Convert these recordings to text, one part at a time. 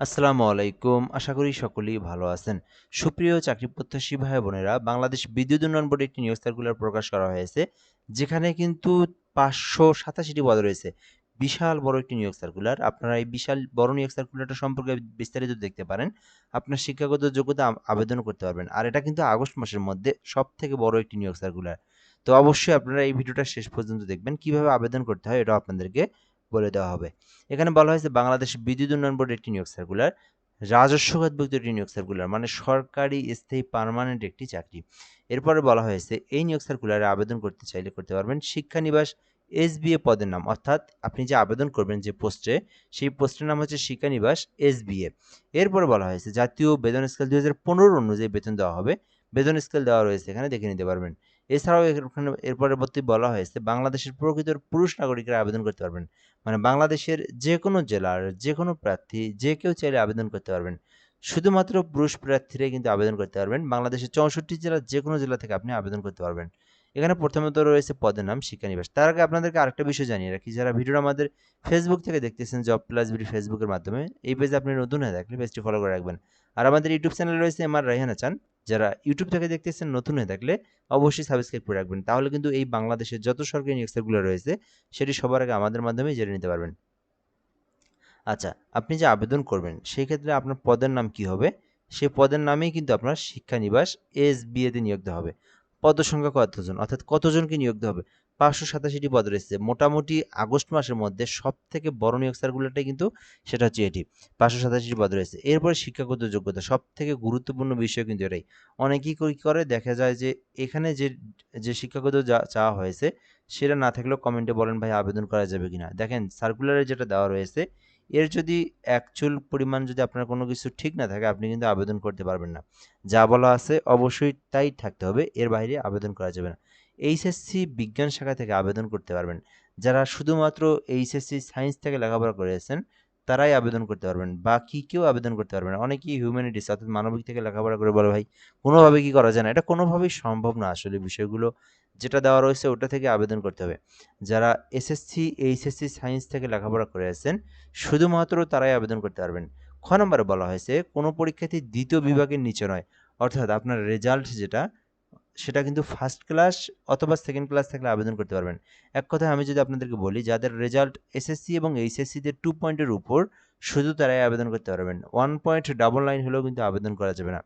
আসসালামু আলাইকুম। আশা করি সকলেই ভালো আছেন। সুপ্রিয় চাকরিপ্রত্যাশী ভাই বোনেরা, বাংলাদেশ বিদ্যুৎ উন্নয়ন বোর্ডে একটি নিয়োগ সার্কুলার প্রকাশ করা হয়েছে। যেখানে কিন্তু ৫৮৭টি পদ রয়েছে। বিশাল বড় একটি নিয়োগ সার্কুলার। আপনারা এই বিশাল বড় নিয়োগ সার্কুলারটা সম্পর্কে বিস্তারিত দেখতে পারেন। আপনার শিক্ষাগত যোগ্যতা আবেদন করতে পারবেন। আর এটা কিন্তু আগস্ট মাসের মধ্যে সবথেকে বড় একটি নিয়োগ সার্কুলার। তো অবশ্যই আপনারা এই ভিডিওটা শেষ পর্যন্ত দেখবেন। কিভাবে আবেদন করতে হয় এটাও আপনাদেরকে বলে দেওয়া হবে। এখানে বলা হয়েছে বাংলাদেশ বিদ্যুৎ উন্নয়ন বোর্ডের একটি নিয়োগ সার্কুলার, রাজস্ব খাতভুক্ত একটি নিয়োগ সার্কুলার, মানে সরকারি স্থায়ী পার্মানেন্ট একটি চাকরি। এরপরে বলা হয়েছে এই নিয়োগ সার্কুলারে আবেদন করতে চাইলে করতে পারবেন। শিক্ষানিবাস এসবিএ পদের নাম, অর্থাৎ আপনি যে আবেদন করবেন যে পোস্টে, সেই পোস্টের নাম হচ্ছে শিক্ষানিবাস এসবিএ। এরপরে বলা হয়েছে জাতীয় বেতন স্কেল 2015 অনুযায়ী বেতন দেওয়া হবে। বেতন স্কেল দেওয়া রয়েছে, এখানে দেখে নিতে পারবেন। এছাড়াও এখানে এর পরবর্তী বলা হয়েছে বাংলাদেশের প্রকৃত পুরুষ নাগরিকরা আবেদন করতে পারবেন। মানে বাংলাদেশের যেকোনো জেলার যেকোনো প্রার্থী যে কেউ চাইলে আবেদন করতে পারবেন। শুধুমাত্র পুরুষ প্রার্থীরাই কিন্তু আবেদন করতে পারবেন। বাংলাদেশের 64 জেলার যেকোনো জেলা থেকে আপনি আবেদন করতে পারবেন। এখানে প্রথমত রয়েছে পদের নাম শিক্ষানিবাস। তার আগে আপনাদেরকে আরেকটা বিষয় জানিয়ে রাখি, যারা ভিডিওটা আমাদের ফেসবুক থেকে দেখতেছেন জব প্লাস বিডি ফেসবুকের মাধ্যমে, এই পেজে আপনি নতুন হয়ে থাকলে পেজটি ফলো করে রাখবেন। আর আমাদের ইউটিউব চ্যানেল রয়েছে এমআর রায়হান হাসান। যারা ইউটিউব থেকে দেখতেছেন নতুন হয়ে থাকলে অবশ্যই সাবস্ক্রাইব করে রাখবেন। তাহলে কিন্তু এই বাংলাদেশের যত সরকারি নিয়োগ সার্কুলার রয়েছে সেটি সবার আগে আমাদের মাধ্যমেই জেনে নিতে পারবেন। আচ্ছা, আপনি যে আবেদন করবেন সেই ক্ষেত্রে আপনার পদের নাম কি হবে? সেই পদের নামেই কিন্তু আপনার শিক্ষানিবাস এসবিএতে নিয়োগ দেওয়া হবে। পদসংখ্যা কতজন? অর্থাৎ কতজনকে নিয়োগ দেওয়া হবে? ৫৮৭টি পদ রয়েছে। মোটামুটি আগস্ট মাসের মধ্যে সবথেকে বড় নিয়োগ সার্কুলারটাই কিন্তু সেটা হচ্ছে এটি। ৫৮৭টি পদ রয়েছে। এরপরে শিক্ষাগত যোগ্যতা, সবথেকে গুরুত্বপূর্ণ বিষয় কিন্তু এটাই। অনেকেই কি করে দেখা যায় যে এখানে যে শিক্ষাগত চাওয়া হয়েছে সেটা না থাকলেও কমেন্টে বলেন ভাই আবেদন করা যাবে কিনা। দেখেন সার্কুলারে যেটা দেওয়া রয়েছে এর যদি অ্যাকচুয়াল পরিমাণ যদি আপনার কোনো কিছু ঠিক না থাকে আপনি কিন্তু আবেদন করতে পারবেন না। যা বলা আছে অবশ্যই তাই থাকতে হবে, এর বাইরে আবেদন করা যাবে না। এইচএসসি বিজ্ঞান শাখা থেকে আবেদন করতে পারবেন। যারা শুধুমাত্র এইচএসসি সায়েন্স থেকে লেখাপড়া করেছেন তারাই আবেদন করতে পারবেন, বাকি কেউ আবেদন করতে পারবে না। অনেকেই হিউম্যানিটিস অর্থাৎ মানবিক থেকে লেখাপড়া করে বলে ভাই কোনোভাবে কি করা যায় না, এটা কোনোভাবেই সম্ভব না। আসলে বিষয়গুলো যেটা দেওয়া রয়েছে ওটা থেকে আবেদন করতে হবে। যারা এসএসসি এইচএসসি সায়েন্স থেকে লেখাপড়া করে আছেন শুধুমাত্র তারাই আবেদন করতে পারবেন। খ নম্বরে বলা হয়েছে কোনো পরীক্ষার্থী দ্বিতীয় বিভাগের নিচে নয়, অর্থাৎ আপনার রেজাল্ট যেটা সেটা কিন্তু ফার্স্ট ক্লাস অথবা সেকেন্ড ক্লাস থাকলে আবেদন করতে পারবেন। এক কথায় আমি যদি আপনাদেরকে বলি যাদের রেজাল্ট এসএসসি এবং এইচএসসিতে 2 পয়েন্টের উপর শুধু তারাই আবেদন করতে পারবেন। 1 পয়েন্ট ডাবল লাইন হলেও কিন্তু আবেদন করা যাবে না।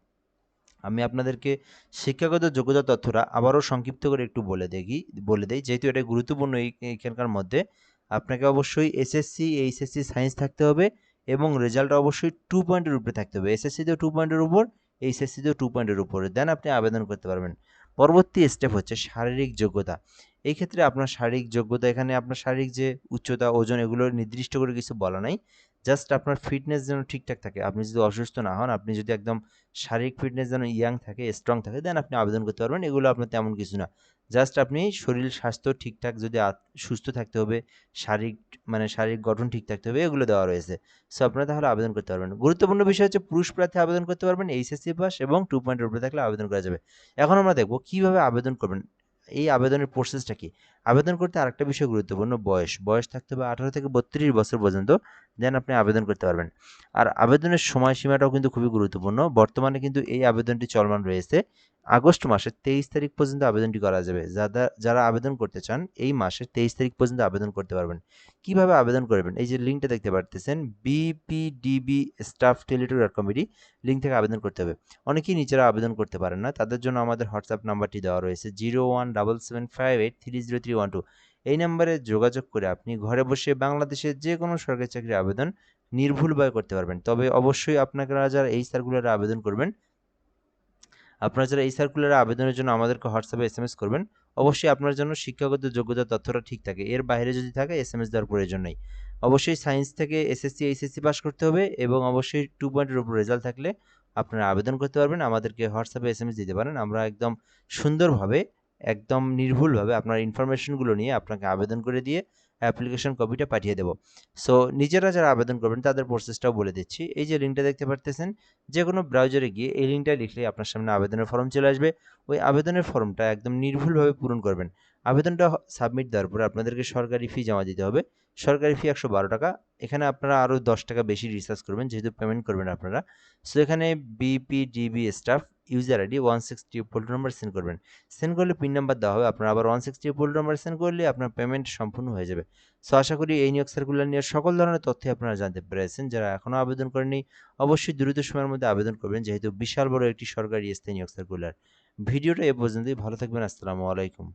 আমি আপনাদেরকে শিক্ষাগত যোগ্যতা তথ্যটা আবারও সংক্ষিপ্ত করে একটু বলে দেই, যেহেতু এটা গুরুত্বপূর্ণ এইখানকার মধ্যে। আপনাকে অবশ্যই এসএসসি এইচএসসি সায়েন্স থাকতে হবে এবং রেজাল্ট অবশ্যই 2 পয়েন্টের উপরে থাকতে হবে। এসএসসিতেও 2 পয়েন্টের উপর, এইচএসসিতেও 2 পয়েন্টের উপরে, দেন আপনি আবেদন করতে পারবেন। পরবর্তী স্টেপ হচ্ছে শারীরিক যোগ্যতা। এই ক্ষেত্রে আপনার শারীরিক যোগ্যতা, এখানে আপনার শারীরিক যে উচ্চতা ওজন এগুলো নির্দিষ্ট করে কিছু বলা নাই। জাস্ট আপনার ফিটনেস যেন ঠিকঠাক থাকে, আপনি যদি অসুস্থ না হন, আপনি যদি একদম শারীরিক ফিটনেস যেন ইয়াং থাকে, স্ট্রং থাকে, দেন আপনি আবেদন করতে পারবেন। এগুলো আপনার তেমন কিছু না। জাস্ট আপনি শরীর স্বাস্থ্য ঠিকঠাক যদি সুস্থ থাকতে হবে, শারীরিক মানে শারীরিক গঠন ঠিক থাকতে হবে, এগুলো দেওয়া রয়েছে। সো আপনারা তাহলে আবেদন করতে পারবেন। গুরুত্বপূর্ণ বিষয় হচ্ছে পুরুষ প্রার্থী আবেদন করতে পারবেন এইচএসসি পাস এবং 2 পয়েন্টের উপরে থাকলে আবেদন করা যাবে। এখন আমরা দেখব কিভাবে আবেদন করবেন। এই আবেদনের প্রসেসটা কি? আবেদন করতে আরেকটা বিষয় গুরুত্বপূর্ণ, বয়স থাকতে হবে 18 থেকে 32 বছর পর্যন্ত, দেন আপনি আবেদন করতে পারবেন। আর আবেদনের সময়সীমাটাও কিন্তু খুবই গুরুত্বপূর্ণ। বর্তমানে কিন্তু এই আবেদনটি চলমান রয়েছে। আগস্ট মাসের 23 তারিখ পর্যন্ত আবেদনটি করা যাবে। যারা আবেদন করতে চান এই মাসের 23 তারিখ পর্যন্ত আবেদন করতে পারবেন। কিভাবে আবেদন করবেন? এই যে লিঙ্কটা দেখতে পারতেছেন bpdbstaffteletour.com, লিঙ্ক থেকে আবেদন করতে হবে। অনেকেই নিজেরা আবেদন করতে পারেন না, তাদের জন্য আমাদের হোয়াটসঅ্যাপ নাম্বারটি দেওয়া রয়েছে 017758300312। এই নাম্বারে যোগাযোগ করে আপনি ঘরে বসে বাংলাদেশের যে কোনো সরকারি চাকরির আবেদন নির্ভুলভাবে করতে পারবেন। তবে অবশ্যই আপনারা যারা এই সার্কুলারে আবেদন করবেন, আপনারা যারা এই সার্কুলারে আবেদনের জন্য আমাদেরকে হোয়াটসঅ্যাপে এসএমএস করবেন, অবশ্যই আপনার জন্য শিক্ষাগত যোগ্যতা তথ্যটা ঠিক থাকে। এর বাইরে যদি থাকে এসএমএস দেওয়ার প্রয়োজন নেই। অবশ্যই সায়েন্স থেকে এসএসসি এইচএসসি পাস করতে হবে এবং অবশ্যই 2 পয়েন্টের উপর রেজাল্ট থাকলে আপনারা আবেদন করতে পারবেন। আমাদেরকে হোয়াটসঅ্যাপে এসএমএস দিতে পারেন। আমরা একদম সুন্দরভাবে, একদম নির্ভুলভাবে আপনার ইনফরমেশনগুলো নিয়ে আপনাকে আবেদন করে দিয়ে অ্যাপ্লিকেশন কপিটা পাঠিয়ে দেব। সো নিজেরা যারা আবেদন করবেন তাদের প্রসেসটাও বলে দিচ্ছি। এই যে লিঙ্কটা দেখতে পারতেছেন, যে কোনো ব্রাউজারে গিয়ে এই লিঙ্কটা লিখলেই আপনার সামনে আবেদনের ফর্ম চলে আসবে। ওই আবেদনের ফর্মটা একদম নির্ভুলভাবে পূরণ করবেন। আবেদনটা সাবমিট দেওয়ার পরে আপনাদেরকে সরকারি ফি জমা দিতে হবে। সরকারি ফি ১১২ টাকা। এখানে আপনারা আরও ১০ টাকা বেশি রিচার্জ করবেন যেহেতু পেমেন্ট করবেন আপনারা। সো এখানে বিপিডিবি স্টাফ ইউজার আইডি 160 পোল্ট নাম্বার সেন্ড করবেন। সেন্ড করলে পিন নাম্বার দেওয়া হবে। আপনারা আবার 160 পোল্ট নাম্বার সেন্ড করলে আপনার পেমেন্ট সম্পূর্ণ হয়ে যাবে। সো আশা করি এই নিয়োগ সার্কুলার নিয়ে সকল ধরনের তথ্য আপনারা জানতে পেরেছেন। যারা এখনও আবেদন করেননি অবশ্যই দ্রুত সময়ের মধ্যে আবেদন করবেন যেহেতু বিশাল বড় একটি সরকারি স্থায়ী নিয়োগ সার্কুলার। ভিডিওটা এ পর্যন্তই। ভালো থাকবেন। আসসালামু আলাইকুম।